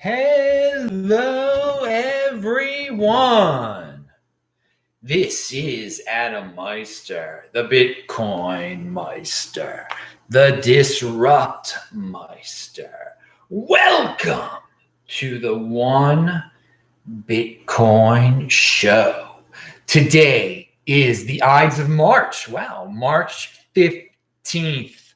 Hello, everyone. This is Adam Meister, the Bitcoin Meister, the Disrupt Meister. Welcome to the One Bitcoin Show. Today is the Ides of March. Wow, March 15th,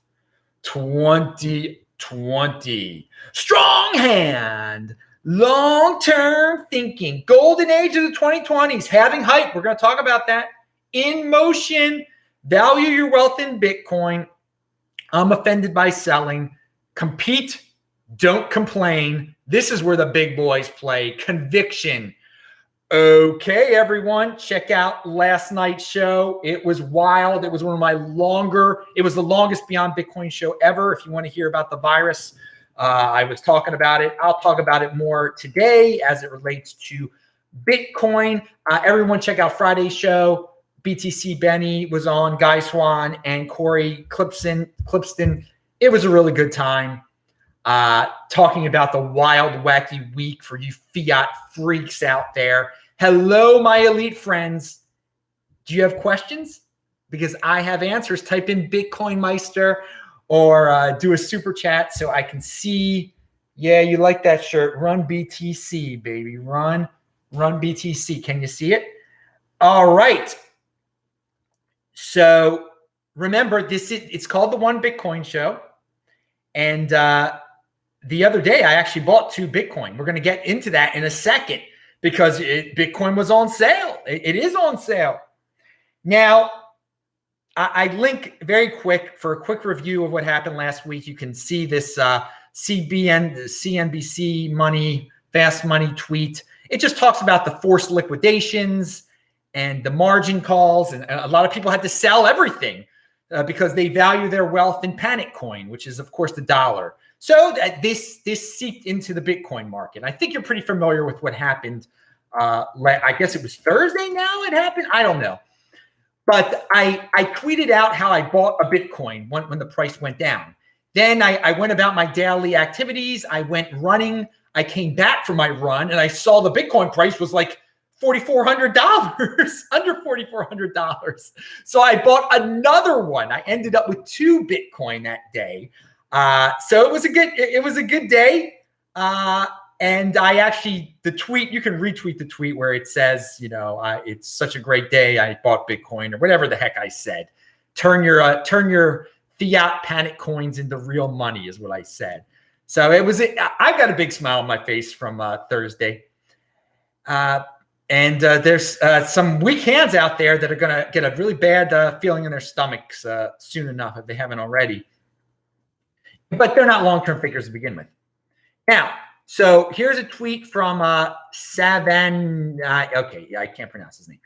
2020. Strong hand, long-term thinking, golden age of the 2020s, having hype. We're going to talk about that. In motion, value your wealth in Bitcoin. I'm offended by selling. Compete, don't complain. This is where the big boys play. Conviction. Okay, everyone, check out last night's show. It was wild. It was one of my it was the longest Beyond Bitcoin show ever. If you want to hear about the virus, I was talking about it. I'll talk about it more today as it relates to Bitcoin. Everyone check out Friday's show. BTC Benny was on, Guy Swan and Corey Clipston. It was a really good time. Talking about the wild, wacky week for you Fiat freaks out there. Hello, my elite friends. Do you have questions? Because I have answers. Type in Bitcoin Meister or do a super chat so I can see. Yeah, you like that shirt. Run BTC, baby. Run BTC. Can you see it? All right. So remember, it's called the One Bitcoin Show. And the other day, I actually bought 2 Bitcoin. We're going to get into that in a second because Bitcoin was on sale. It is on sale. Now, I link very quick for a quick review of what happened last week. You can see this CNBC money, fast money tweet. It just talks about the forced liquidations and the margin calls. And a lot of people had to sell everything because they value their wealth in panic coin, which is, of course, the dollar. So this seeped into the Bitcoin market. I think you're pretty familiar with what happened. I guess it was Thursday now it happened. I don't know. But I tweeted out how I bought a Bitcoin when the price went down. Then I went about my daily activities. I went running. I came back from my run and I saw the Bitcoin price was like $4,400, under $4,400. So I bought another one. I ended up with 2 Bitcoin that day. So it was a good day. And I actually, the tweet, you can retweet the tweet where it says, it's such a great day. I bought Bitcoin or whatever the heck I said. Turn your fiat panic coins into real money is what I said. So I got a big smile on my face from Thursday. And there's some weak hands out there that are going to get a really bad feeling in their stomachs soon enough if they haven't already. But they're not long-term figures to begin with. Now, so here's a tweet from Savan. I can't pronounce his name.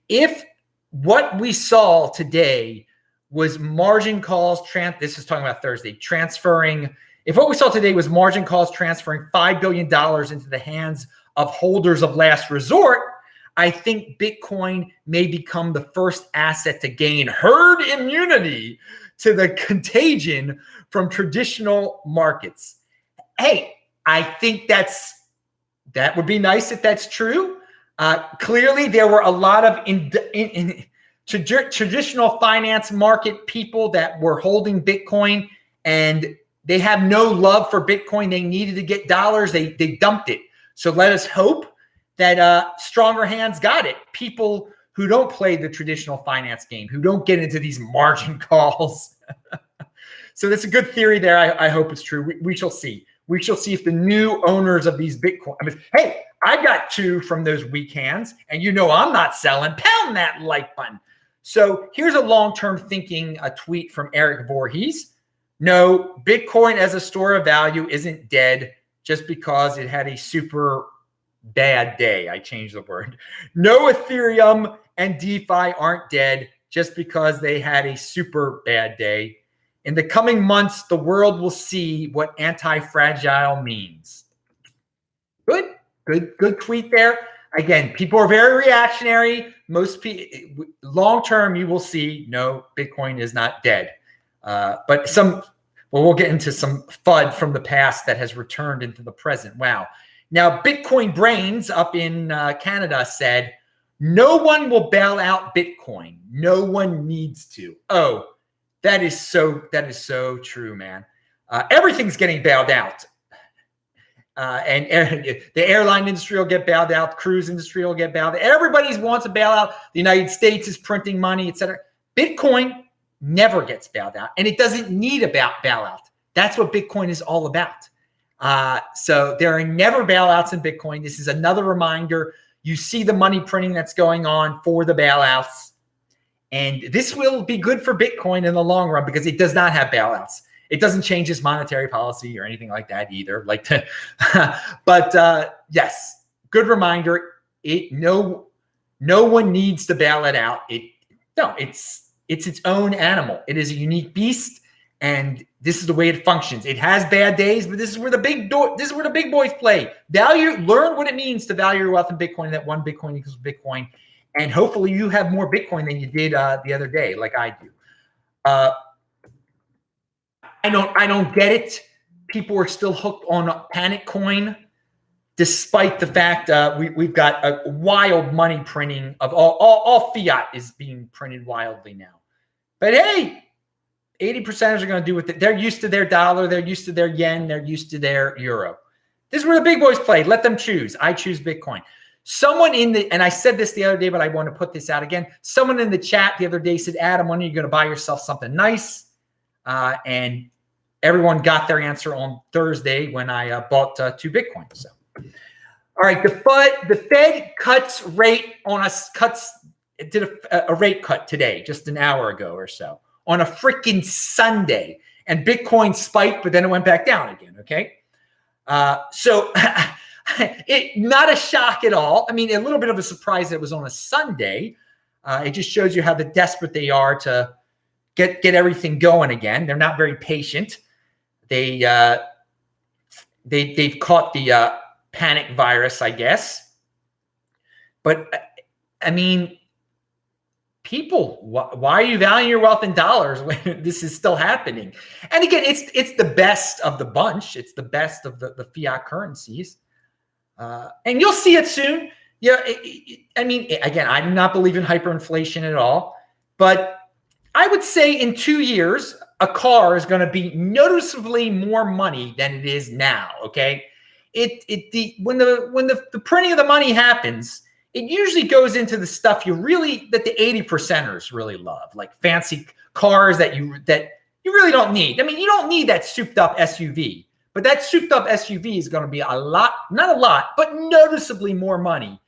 If what we saw today was margin calls, this is talking about Thursday, if what we saw today was margin calls transferring $5 billion into the hands of holders of last resort, I think Bitcoin may become the first asset to gain herd immunity to the contagion from traditional markets. Hey, I think that would be nice if that's true. Clearly, there were a lot of traditional finance market people that were holding Bitcoin, and they have no love for Bitcoin. They needed to get dollars. They dumped it. So let us hope that stronger hands got it. People who don't play the traditional finance game, who don't get into these margin calls. So that's a good theory there. I hope it's true. We shall see. We shall see if the new owners of these Bitcoin. Hey, I got 2 from those weak hands, and I'm not selling. Pound that like button. So here's a long-term thinking tweet from Eric Voorhees. No, Bitcoin as a store of value isn't dead just because it had a super bad day. I changed the word. No, Ethereum and DeFi aren't dead just because they had a super bad day. In the coming months, the world will see what anti-fragile means. Good tweet there. Again, people are very reactionary. Most people, long term, you will see, no, Bitcoin is not dead. But we'll get into some FUD from the past that has returned into the present. Wow. Now, Bitcoin Brains up in Canada said, no one will bail out Bitcoin. No one needs to. Oh, that is so true, man. Everything's getting bailed out. And the airline industry will get bailed out. The cruise industry will get bailed out. Everybody wants a bailout. The United States is printing money, et cetera. Bitcoin never gets bailed out, and it doesn't need a bailout. That's what Bitcoin is all about. So there are never bailouts in Bitcoin. This is another reminder. You see the money printing that's going on for the bailouts. And this will be good for Bitcoin in the long run because it does not have bailouts. It doesn't change its monetary policy or anything like that either. But yes, good reminder. No one needs to bail it out. It's its own animal. It is a unique beast, and this is the way it functions. It has bad days, but this is where the big boys play. Learn what it means to value your wealth in Bitcoin. That one Bitcoin equals Bitcoin, and hopefully you have more Bitcoin than you did the other day, like I do. I don't get it. People are still hooked on Panic Coin, despite the fact we've got a wild money printing of all fiat is being printed wildly now. But hey, 80%ers are going to do with it. They're used to their dollar. They're used to their yen. They're used to their euro. This is where the big boys play. Let them choose. I choose Bitcoin. Someone and I said this the other day, but I want to put this out again. Someone in the chat the other day said, Adam, when are you going to buy yourself something nice? And everyone got their answer on Thursday when I bought 2 Bitcoin. So, all right, the Fed cuts rate on us. Did a rate cut today, just an hour ago or so, on a freaking Sunday, and Bitcoin spiked, but then it went back down again. Okay, so not a shock at all. I mean, a little bit of a surprise that it was on a Sunday. It just shows you how desperate they are to get everything going again. They're not very patient. They've caught the panic virus, I guess. But I mean, people, why are you valuing your wealth in dollars when this is still happening? And again, it's the best of the bunch. It's the best of the fiat currencies, and you'll see it soon. Yeah, I mean, again, I do not believe in hyperinflation at all, but I would say in 2 years, a car is going to be noticeably more money than it is now. Okay, when the printing of the money happens, it usually goes into the stuff that the 80%ers really love, like fancy cars that you really don't need. I mean, you don't need that souped up SUV, but that souped up SUV is going to be not a lot, but noticeably more money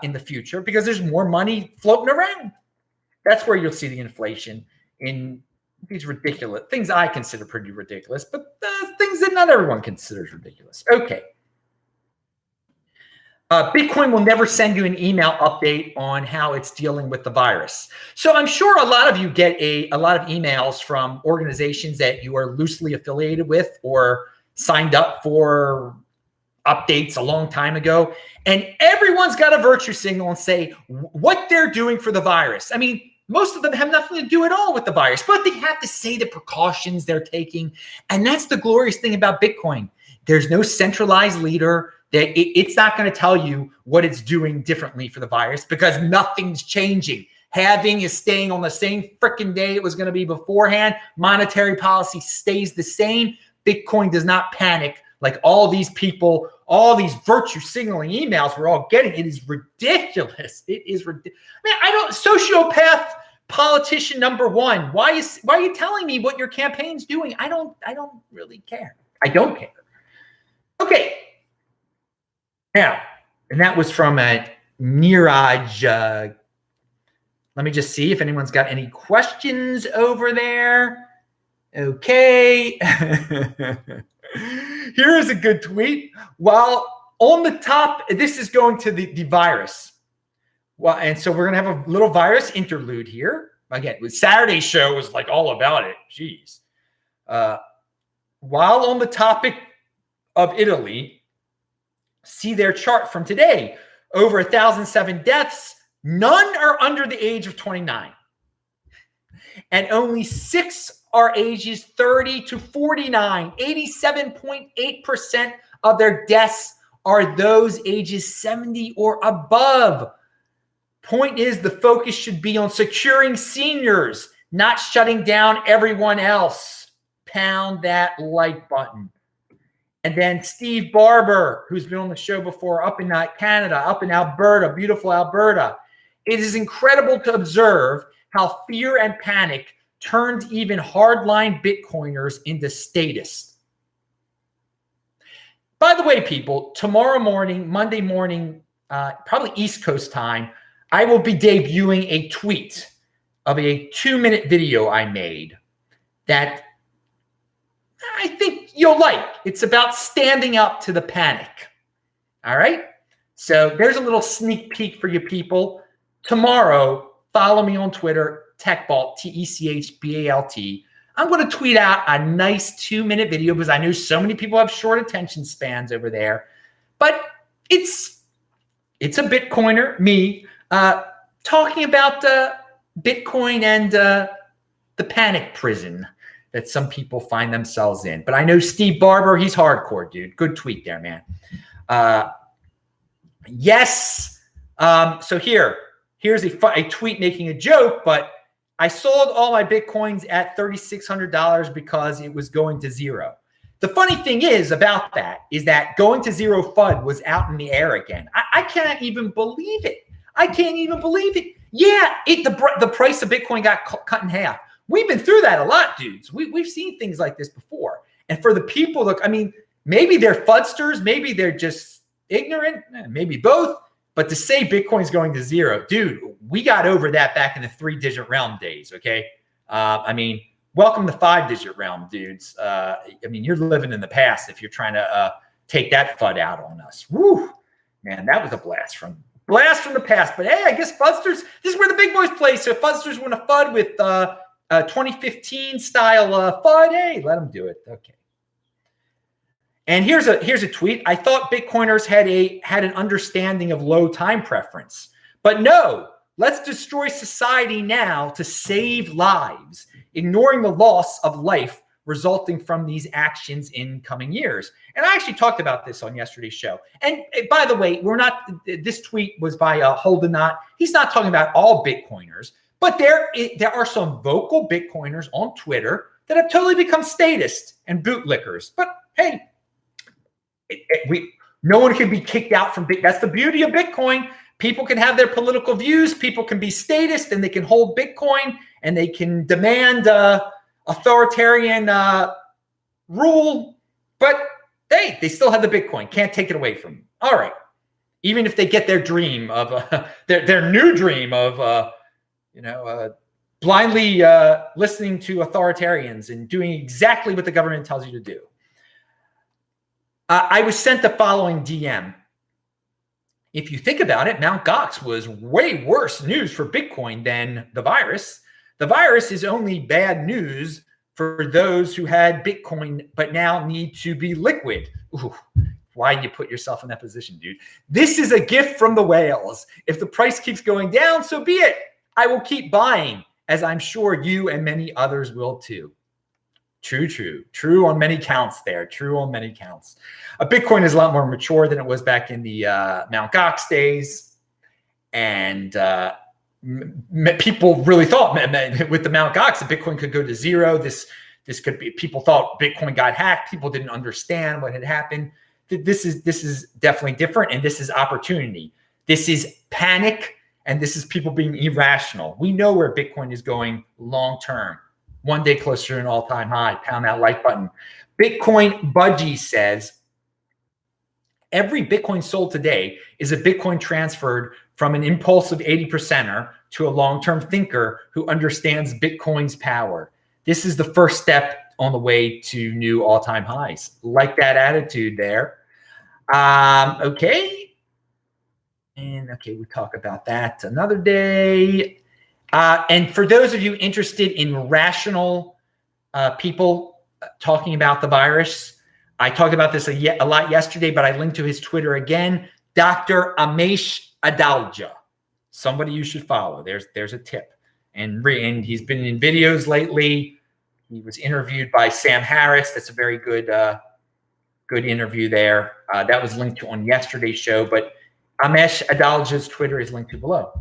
in the future because there's more money floating around. That's where you'll see the inflation in these ridiculous things I consider pretty ridiculous, but things that not everyone considers ridiculous. Okay. Bitcoin will never send you an email update on how it's dealing with the virus. So I'm sure a lot of you get a lot of emails from organizations that you are loosely affiliated with or signed up for updates a long time ago. And everyone's got a virtue signal and say what they're doing for the virus. I mean, most of them have nothing to do at all with the virus, but they have to say the precautions they're taking. And that's the glorious thing about Bitcoin. There's no centralized leader. It's not going to tell you what it's doing differently for the virus because nothing's changing. Halving is staying on the same freaking day it was going to be beforehand. Monetary policy stays the same. Bitcoin does not panic like all these people, all these virtue signaling emails we're all getting. It is ridiculous. It is ridiculous. I mean, sociopath politician number one. Why are you telling me what your campaign's doing? I don't really care. I don't care. Okay. Now, and that was from Niraj. Let me just see if anyone's got any questions over there. Okay. Here is a good tweet. While on the top, this is going to the virus. Well, and so we're going to have a little virus interlude here. Again, Saturday's show was like all about it. Jeez. While on the topic of Italy, see their chart from today. Over 1,007 deaths. None are under the age of 29. And only 6 are ages 30 to 49. 87.8% of their deaths are those ages 70 or above. Point is, the focus should be on securing seniors, not shutting down everyone else. Pound that like button. And then Steve Barber, who's been on the show before, up in Canada, up in Alberta, beautiful Alberta. It is incredible to observe how fear and panic turned even hardline Bitcoiners into statists. By the way, people, tomorrow morning, Monday morning, probably East Coast time, I will be debuting a tweet of a 2-minute video I made that I think you'll like. It's about standing up to the panic. All right? So there's a little sneak peek for you people. Tomorrow, follow me on Twitter, TechBalt, TechBalt. I'm going to tweet out a nice 2-minute video because I know so many people have short attention spans over there. But it's a Bitcoiner, me, talking about Bitcoin and the panic prison that some people find themselves in. But I know Steve Barber, he's hardcore, dude. Good tweet there, man. Yes. So here's a tweet making a joke, but I sold all my Bitcoins at $3,600 because it was going to zero. The funny thing is about that is that going to zero FUD was out in the air again. I can't even believe it. I can't even believe it. Yeah, the price of Bitcoin got cut in half. We've been through that a lot, dudes. We've seen things like this before. And for the people that, I mean, maybe they're FUDsters, maybe they're just ignorant, maybe both. But to say Bitcoin's going to zero, dude, we got over that back in the 3-digit realm days, okay? I mean, welcome to 5-digit realm, dudes. I mean, you're living in the past if you're trying to take that FUD out on us. Woo, man, that was a blast from the past. But hey, I guess FUDsters, this is where the big boys play. So if FUDsters want to FUD with 2015 style FUD, hey, let them do it. Okay. And here's a tweet. I thought Bitcoiners had an understanding of low time preference, but no. Let's destroy society now to save lives, ignoring the loss of life resulting from these actions in coming years. And I actually talked about this on yesterday's show. And by the way, this tweet was by Holdenot. He's not talking about all Bitcoiners, but there are some vocal Bitcoiners on Twitter that have totally become statists and bootlickers. But hey, no one can be kicked out from Bitcoin. That's the beauty of Bitcoin. People can have their political views. People can be statist, and they can hold Bitcoin, and they can demand authoritarian rule. But they still have the Bitcoin. Can't take it away from them. All right. Even if they get their dream of their new dream of blindly listening to authoritarians and doing exactly what the government tells you to do. I was sent the following DM. If you think about it, Mt. Gox was way worse news for Bitcoin than the virus. The virus is only bad news for those who had Bitcoin but now need to be liquid. Ooh, why you put yourself in that position, dude? This is a gift from the whales. If the price keeps going down, so be it. I will keep buying, as I'm sure you and many others will too. True on many counts there. True on many counts. Bitcoin is a lot more mature than it was back in the Mt. Gox days. And people really thought with the Mt. Gox that Bitcoin could go to zero. This could be, people thought Bitcoin got hacked. People didn't understand what had happened. This is definitely different. And this is opportunity. This is panic. And this is people being irrational. We know where Bitcoin is going long term. One day closer to an all-time high. Pound that like button. Bitcoin Budgie says, every Bitcoin sold today is a Bitcoin transferred from an impulsive 80%er to a long-term thinker who understands Bitcoin's power. This is the first step on the way to new all-time highs. Like that attitude there. Okay. And okay, we'll talk about that another day. And for those of you interested in rational people talking about the virus, I talked about this a lot yesterday, but I linked to his Twitter again. Dr. Amesh Adalja, somebody you should follow. There's a tip. And he's been in videos lately. He was interviewed by Sam Harris. That's a very good Good interview there. That was linked to on yesterday's show, but Amesh Adalja's Twitter is linked to below.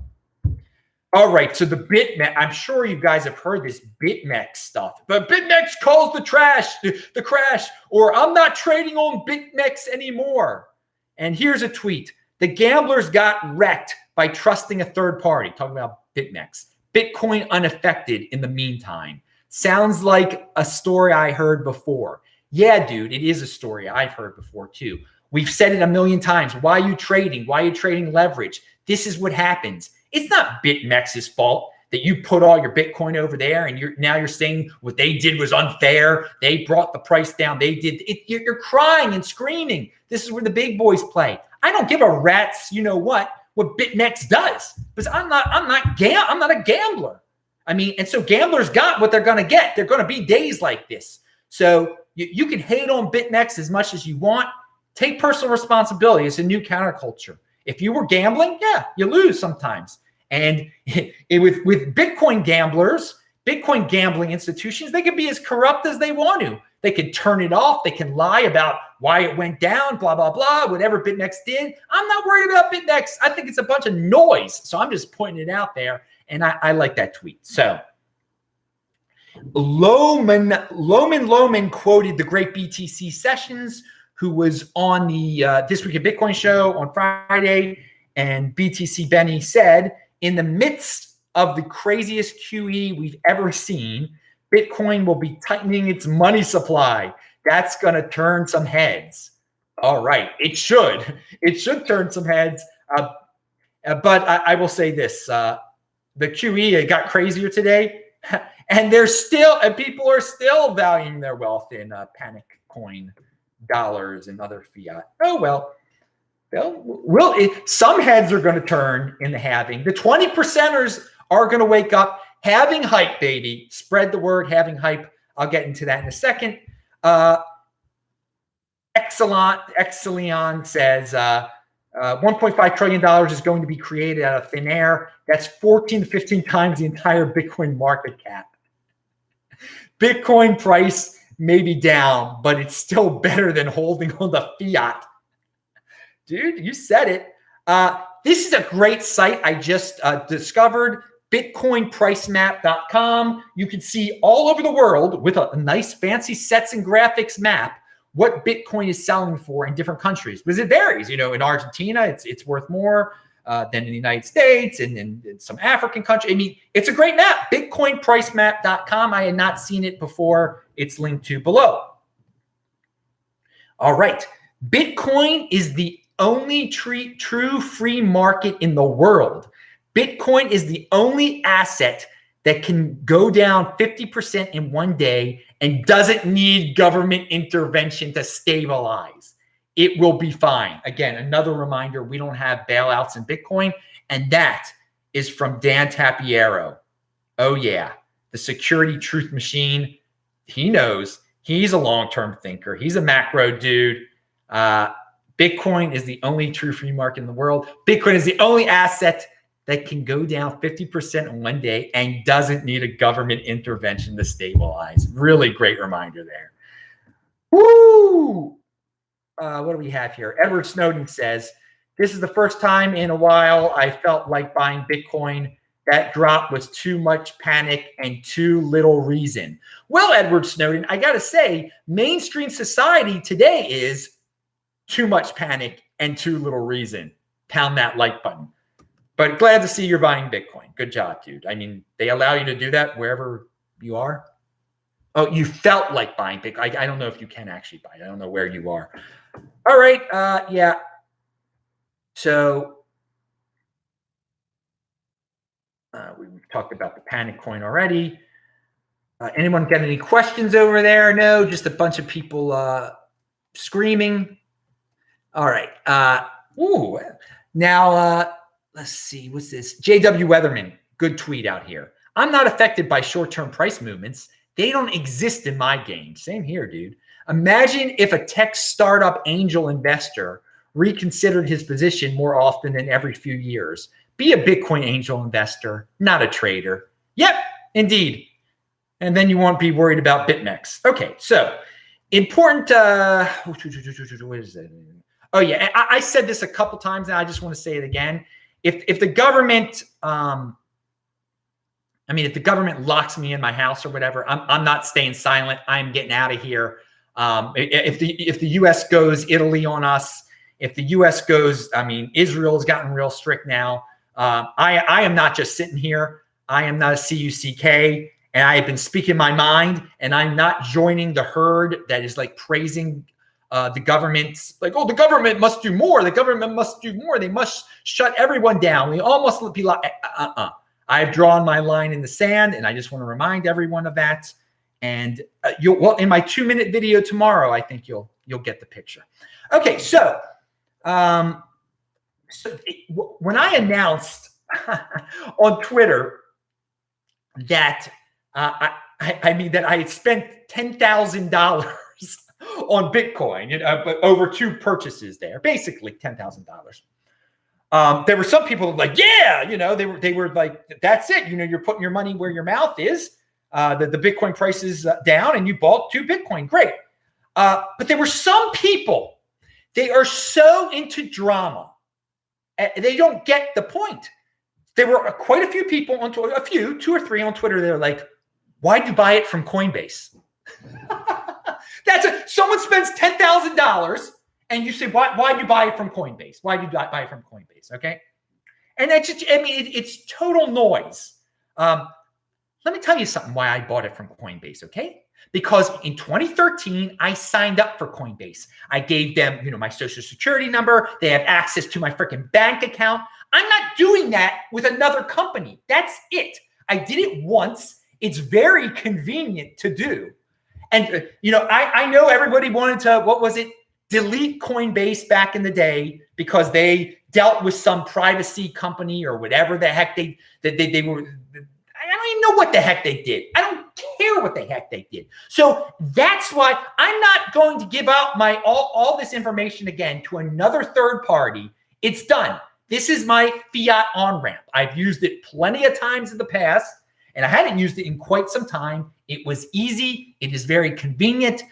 All right, so the Bitmex, I'm sure you guys have heard this Bitmex stuff, but Bitmex calls the crash, or I'm not trading on Bitmex anymore. And here's a tweet. The gamblers got wrecked by trusting a third party, talking about Bitmex. Bitcoin unaffected in the meantime. Sounds like a story I heard before. Yeah, dude, it is a story I've heard before too. We've said it a million times. Why are you trading? Why are you trading leverage? This is what happens. It's not BitMEX's fault that you put all your Bitcoin over there and now you're saying what they did was unfair. They brought the price down. They did it. You're crying and screaming. This is where the big boys play. I don't give a rat's what BitMEX does, because I'm not a gambler. I mean, and so gamblers got what they're going to get. They're going to be days like this. So you can hate on BitMEX as much as you want. Take personal responsibility. It's a new counterculture. If you were gambling, yeah, you lose sometimes. And with Bitcoin gamblers, Bitcoin gambling institutions, they can be as corrupt as they want to. They can turn it off. They can lie about why it went down, blah, blah, blah, whatever BitMEX did. I'm not worried about BitMEX. I think it's a bunch of noise. So I'm just pointing it out there. And I like that tweet. So Loman quoted the great BTC Sessions, who was on the This Week of Bitcoin show on Friday. And BTC Benny said, in the midst of the craziest QE we've ever seen, Bitcoin will be tightening its money supply. That's going to turn some heads. All right. It should. It should turn some heads. But I will say this. The QE got crazier today. And people are still valuing their wealth in panic coin dollars and other fiat. Oh, well. Some heads are going to turn in the halving. The 20%ers are going to wake up. Halving hype, baby. Spread the word, halving hype. I'll get into that in a second. Exelion says $1.5 trillion is going to be created out of thin air. That's 14 to 15 times the entire Bitcoin market cap. Bitcoin price may be down, but it's still better than holding on the fiat. Dude, you said it. This is a great site I just discovered, bitcoinpricemap.com. You can see all over the world with a nice fancy sets and graphics map what Bitcoin is selling for in different countries. Because it varies. In Argentina, it's worth more than in the United States and in some African countries. I mean, it's a great map, bitcoinpricemap.com. I had not seen it before. It's linked to below. All right. Bitcoin is the only true free market in the world. Bitcoin is the only asset that can go down 50% in one day and doesn't need government intervention to stabilize. It will be fine. Again, another reminder, we don't have bailouts in Bitcoin, and that is from Dan Tapiero. Oh yeah, the security truth machine. He knows. He's a long-term thinker. He's a macro dude. Bitcoin is the only true free market in the world. Bitcoin is the only asset that can go down 50% in one day and doesn't need a government intervention to stabilize. Really great reminder there. Woo! What do we have here? Edward Snowden says, this is the first time in a while I felt like buying Bitcoin. That drop was too much panic and too little reason. Well, Edward Snowden, I got to say, mainstream society today is too much panic and too little reason. Pound that like button. But glad to see you're buying Bitcoin. Good job, dude. I mean, they allow you to do that wherever you are. Oh, you felt like buying Bitcoin. I don't know if you can actually buy it. I don't know where you are. All right. Yeah. So we've talked about the panic coin already. Anyone got any questions over there? No, just a bunch of people screaming. All right. Now, let's see. What's this? JW Weatherman. Good tweet out here. I'm not affected by short-term price movements. They don't exist in my game. Same here, dude. Imagine if a tech startup angel investor reconsidered his position more often than every few years. Be a Bitcoin angel investor, not a trader. Yep, indeed. And then you won't be worried about BitMEX. Okay, so Important. What is it? Oh yeah, I said this a couple times, and I just want to say it again. If the government, if the government locks me in my house or whatever, I'm not staying silent. I'm getting out of here. If the U.S. goes Italy on us, if the U.S. goes, Israel has gotten real strict now. I am not just sitting here. I am not a CUCK, and I have been speaking my mind, and I'm not joining the herd that is like praising the government, like, oh, the government must do more. The government must do more. They must shut everyone down. We all must be like, I've drawn my line in the sand, and I just want to remind everyone of that. And in my 2-minute video tomorrow, I think you'll get the picture. Okay, so when I announced on Twitter that that I had spent $10,000 on Bitcoin, but over 2 purchases there, basically $10,000. There were some people like, yeah, they were like, that's it. You're putting your money where your mouth is. The Bitcoin price is down, and you bought 2 Bitcoin. Great. But there were some people, they are so into drama. They don't get the point. There were quite a few people on Twitter, 2 or 3 on Twitter. They're like, why'd you buy it from Coinbase? That's it. Someone spends $10,000 and you say, why'd you buy it from Coinbase? Why'd you buy it from Coinbase? Okay. And that's just, it's total noise. Let me tell you something why I bought it from Coinbase. Okay. Because in 2013, I signed up for Coinbase. I gave them, my social security number. They have access to my freaking bank account. I'm not doing that with another company. That's it. I did it once. It's very convenient to do. And, I know everybody wanted to, delete Coinbase back in the day because they dealt with some privacy company or whatever the heck they were. I don't even know what the heck they did. I don't care what the heck they did. So that's why I'm not going to give out all this information again to another third party. It's done. This is my Fiat on-ramp. I've used it plenty of times in the past, and I hadn't used it in quite some time. It was easy. It is very convenient.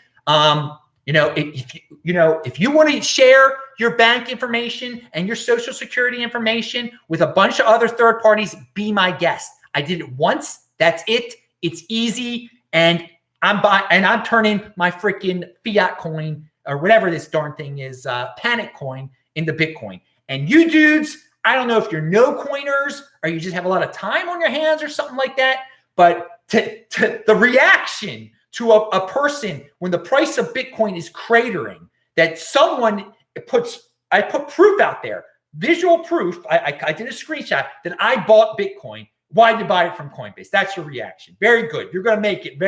If you want to share your bank information and your social security information with a bunch of other third parties, be my guest. I did it once. That's it. It's easy. And I'm turning my freaking Fiat coin or whatever this darn thing is, Panic coin, into Bitcoin. And you dudes, I don't know if you're no coiners or you just have a lot of time on your hands or something like that, but to the reaction to a person when the price of Bitcoin is cratering, that someone I put proof out there, visual proof. I did a screenshot that I bought Bitcoin. Why did you buy it from Coinbase? That's your reaction. Very good. You're going to make it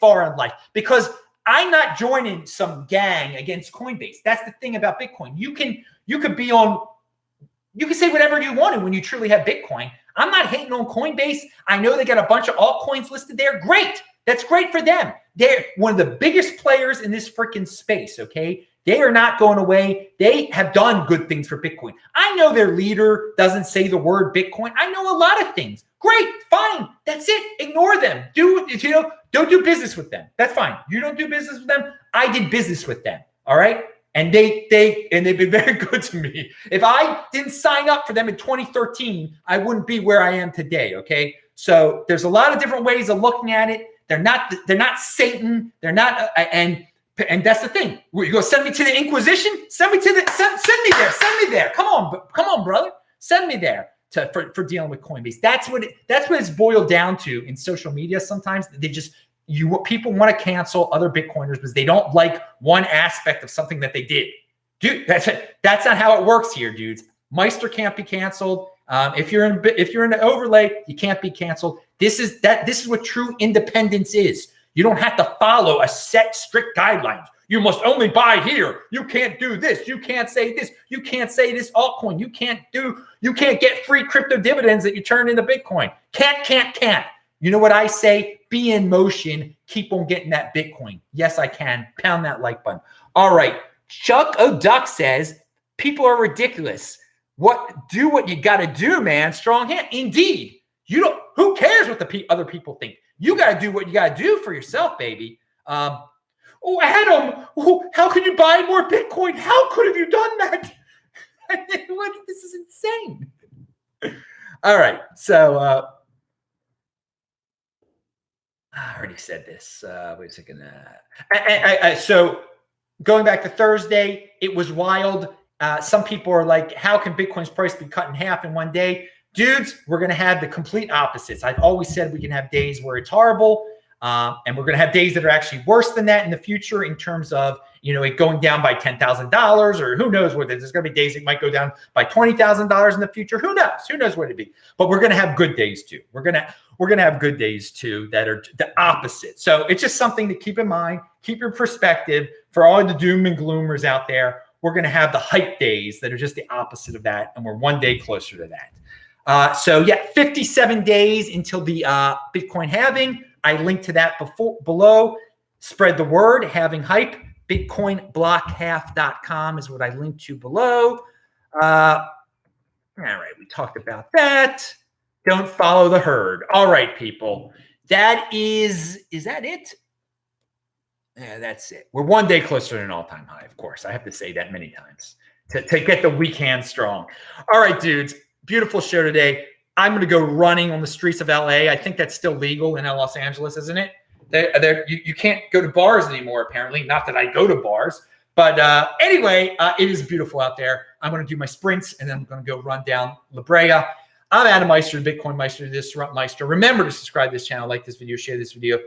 far in life because I'm not joining some gang against Coinbase. That's the thing about Bitcoin. You can say whatever you want to when you truly have Bitcoin. I'm not hating on Coinbase. I know they got a bunch of altcoins listed there. Great. That's great for them. They're one of the biggest players in this freaking space, okay? They are not going away. They have done good things for Bitcoin. I know their leader doesn't say the word Bitcoin. I know a lot of things. Great, fine. That's it. Ignore them. Don't do business with them. That's fine. You don't do business with them. I did business with them. All right? And they've been very good to me. If I didn't sign up for them in 2013, I wouldn't be where I am today, okay? So there's a lot of different ways of looking at it. They're not Satan. They're not, and that's the thing. You go send me to the Inquisition. Send me there. Send me there. Come on, brother. Send me there for dealing with Coinbase. That's what it's boiled down to in social media. Sometimes people want to cancel other Bitcoiners because they don't like one aspect of something that they did. Dude, that's not how it works here, dudes. Meister can't be canceled. If you're in the overlay, you can't be canceled. This is what true independence is. You don't have to follow a set strict guidelines. You must only buy here. You can't do this. You can't say this. You can't say this altcoin. You can't get free crypto dividends that you turn into Bitcoin. Can't. You know what I say? Be in motion. Keep on getting that Bitcoin. Yes, I can. Pound that like button. All right. Chuck O'Duck says, people are ridiculous. Do what you got to do, man. Strong hand. Indeed. Who cares what the other people think? You got to do what you got to do for yourself, baby. Oh, Adam, how could you buy more Bitcoin? How could have you done that? This is insane. All right. So I already said this. Wait a second. So going back to Thursday, it was wild. Some people are like, how can Bitcoin's price be cut in half in one day? Dudes, we're going to have the complete opposites. I've always said we can have days where it's horrible. And we're going to have days that are actually worse than that in the future in terms of, it going down by $10,000 or who knows what it is. There's going to be days it might go down by $20,000 in the future. Who knows? Who knows what it'd be? But we're going to have good days too. We're going to have good days too that are the opposite. So it's just something to keep in mind. Keep your perspective for all the doom and gloomers out there. We're going to have the hype days that are just the opposite of that. And we're one day closer to that. 57 days until the Bitcoin halving. I linked to that below. Spread the word, halving hype. BitcoinBlockHalf.com is what I linked to below. All right, we talked about that. Don't follow the herd. All right, people. That is that it? Yeah, that's it. We're one day closer to an all-time high, of course. I have to say that many times to get the weak hand strong. All right, dudes. Beautiful show today. I'm going to go running on the streets of LA. I think that's still legal in Los Angeles, isn't it? You can't go to bars anymore, apparently. Not that I go to bars. But anyway, it is beautiful out there. I'm going to do my sprints, and then I'm going to go run down La Brea. I'm Adam Meister, Bitcoin Meister, Disrupt Meister. Remember to subscribe to this channel, like this video, share this video.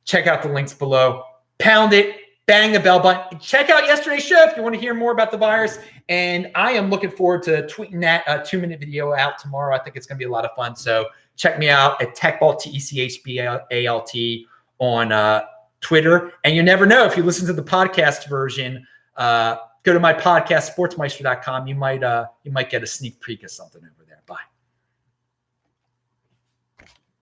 Check out the links below. Pound it. Bang the bell button. Check out yesterday's show if you want to hear more about the virus. And I am looking forward to tweeting that 2-minute video out tomorrow. I think it's going to be a lot of fun. So check me out at TechBalt, TechBalt on Twitter. And you never know, if you listen to the podcast version, go to my podcast, sportsmeister.com. You might get a sneak peek of something over there. Bye.